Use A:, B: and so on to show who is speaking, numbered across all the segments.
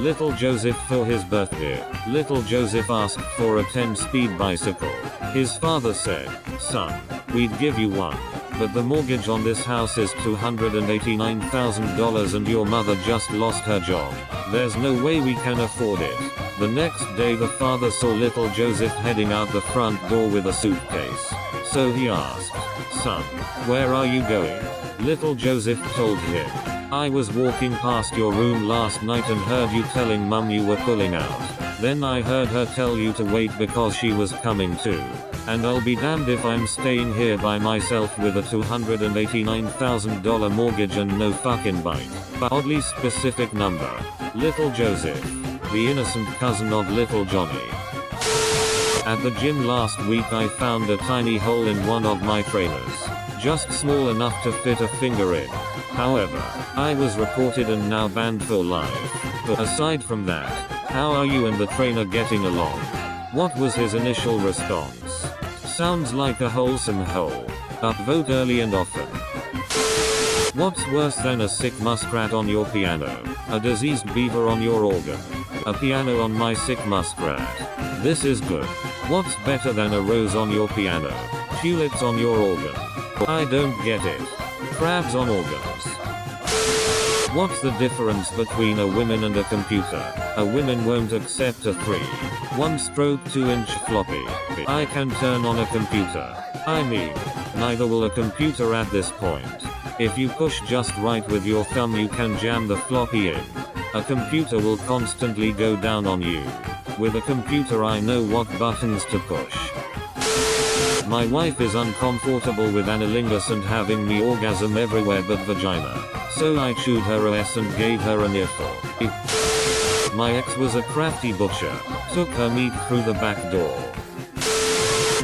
A: little Joseph for his birthday. Little Joseph asked for a 10-speed bicycle. His father said, "Son, we'd give you one, but the mortgage on this house is $289,000 and your mother just lost her job. There's no way we can afford it." The next day the father saw little Joseph heading out the front door with a suitcase. So he asked, "Son, where are you going?" Little Joseph told him, "I was walking past your room last night and heard you telling Mum you were pulling out. Then I heard her tell you to wait because she was coming too. And I'll be damned if I'm staying here by myself with a $289,000 mortgage and no fucking bite." Oddly specific number. Little Joseph, the innocent cousin of little Johnny. At the gym last week I found a tiny hole in one of my trainers. Just small enough to fit a finger in. However, I was reported and now banned for life. But aside from that, how are you and the trainer getting along? What was his initial response? Sounds like a wholesome hole. Upvote early and often. What's worse than a sick muskrat on your piano? A diseased beaver on your organ? A piano on my sick muskrat? This is good. What's better than a rose on your piano? Tulips on your organ? I don't get it. Crabs on organs. What's the difference between a woman and a computer? A woman won't accept a 3.1-stroke 2-inch floppy. I can turn on a computer. I mean, neither will a computer at this point. If you push just right with your thumb you can jam the floppy in. A computer will constantly go down on you. With a computer I know what buttons to push. My wife is uncomfortable with analingus and having me orgasm everywhere but vagina. So I chewed her ass and gave her an earful. My ex was a crafty butcher. Took her meat through the back door.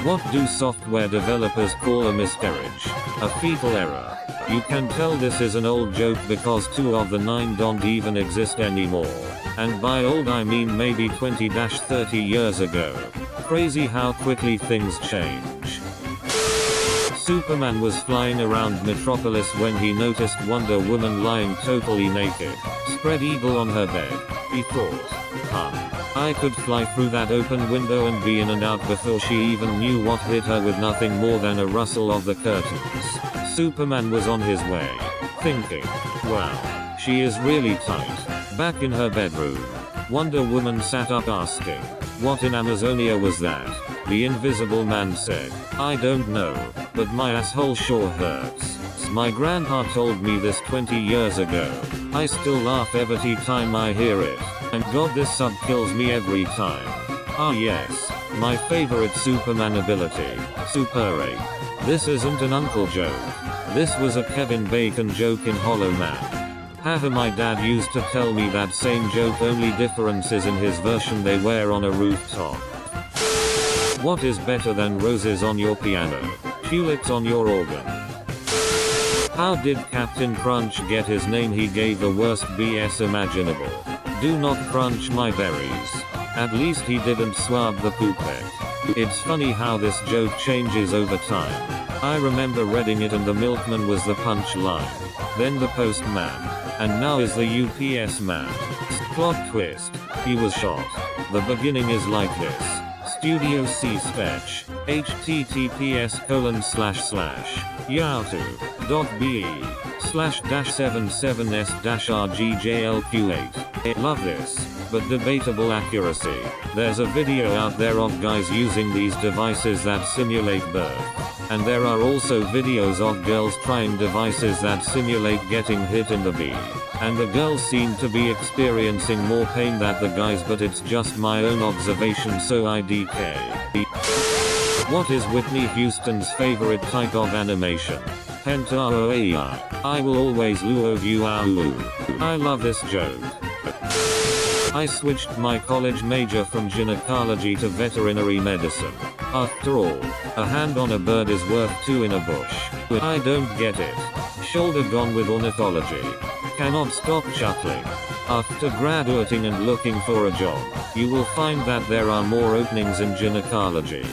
A: What do software developers call a miscarriage? A fetal error. You can tell this is an old joke because 2 of the 9 don't even exist anymore. And by old I mean maybe 20-30 years ago. Crazy how quickly things change. Superman was flying around Metropolis when he noticed Wonder Woman lying totally naked, spread eagle on her bed. He thought, I could fly through that open window and be in and out before she even knew what hit her with nothing more than a rustle of the curtains. Superman was on his way, thinking, wow, she is really tight. Back in her bedroom, Wonder Woman sat up asking, what in Amazonia was that? The Invisible Man said, I don't know, but my asshole sure hurts. My grandpa told me this 20 years ago. I still laugh every time I hear it. And God, this sub kills me every time. Ah yes, my favorite Superman ability, Super 8. This isn't an uncle joke. This was a Kevin Bacon joke in Hollow Man. Haha, my dad used to tell me that same joke, only difference is in his version they were on a rooftop. What is better than roses on your piano? Tulips on your organ? How did Captain Crunch get his name? He gave the worst BS imaginable. Do not crunch my berries. At least he didn't swab the poopet. It's funny how this joke changes over time. I remember reading it and the milkman was the punchline. Then the postman. And now is the UPS man. Plot twist. He was shot. The beginning is like this. Studio C sketch. https://yahoo.be/-77s-rgjlq8. Love this, but debatable accuracy. There's a video out there of guys using these devices that simulate birth. And there are also videos of girls trying devices that simulate getting hit in the bee. And the girls seem to be experiencing more pain than the guys, but it's just my own observation, so I DK. What is Whitney Houston's favorite type of animation? Hentai. I will always love you. I love this joke. I switched my college major from gynecology to veterinary medicine. After all, a hand on a bird is worth 2 in a bush. I don't get it. Shoulder gone with ornithology. Cannot stop chuckling. After graduating and looking for a job, you will find that there are more openings in gynecology.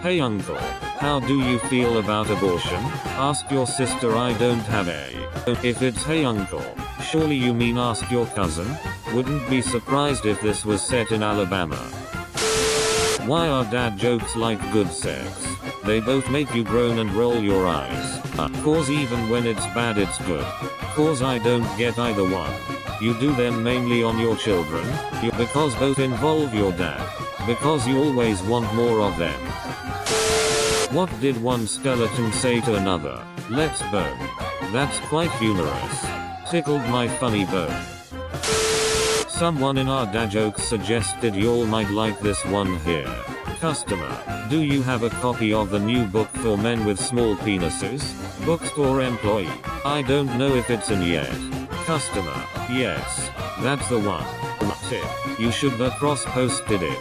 A: Hey uncle, how do you feel about abortion? Ask your sister, I don't have a. If it's hey uncle, Surely you mean ask your cousin? Wouldn't be surprised if this was set in Alabama. Why are dad jokes like good sex? They both make you groan and roll your eyes. Cause even when it's bad it's good. Cause I don't get either one. You do them mainly on your children? Because both involve your dad. Because you always want more of them. What did one skeleton say to another? Let's bone. That's quite humorous. Tickled my funny bone. Someone in our dad jokes suggested y'all might like this one here. Customer, do you have a copy of the new book for men with small penises? Bookstore employee, I don't know if it's in yet. Customer, yes, that's the one. Tip, you should have cross-posted it.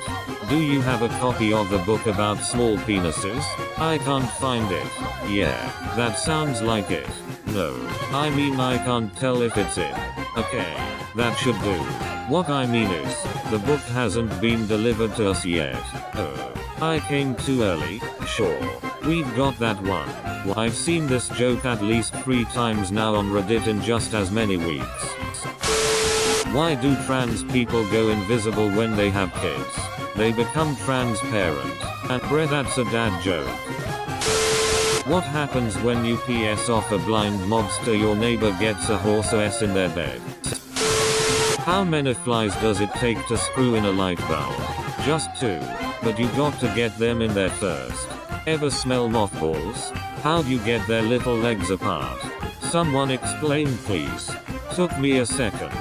A: Do you have a copy of the book about small penises? I can't find it. Yeah, that sounds like it. No, I mean I can't tell if it's it. Okay, that should do. What I mean is, the book hasn't been delivered to us yet. Oh, I came too early. Sure, we've got that one. Well, I've seen this joke at least 3 times now on Reddit in just as many weeks. Why do trans people go invisible when they have kids? They become transparent. And bruh, that's a dad joke. What happens when you PS off a blind mobster your neighbor gets a horse OS in their bed? How many flies does it take to screw in a light bulb? Just 2. But you got to get them in there first. Ever smell mothballs? How'd you get their little legs apart? Someone explain please. Took me a second.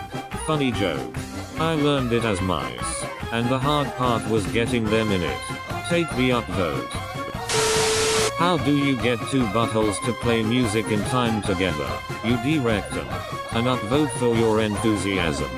A: Funny joke. I learned it as mice. And the hard part was getting them in it. Take the upvote. How do you get 2 buttholes to play music in time together? You d-rectum. An upvote for your enthusiasm.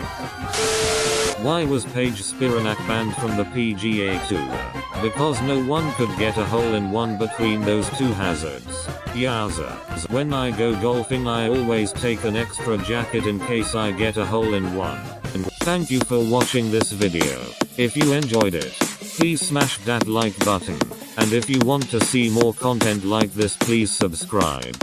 A: Why was Paige Spiranak banned from the PGA Tour? Because no one could get a hole in one between those 2 hazards. Yowza. When I go golfing I always take an extra jacket in case I get a hole in one. And thank you for watching this video. If you enjoyed it, please smash that like button. And if you want to see more content like this please subscribe.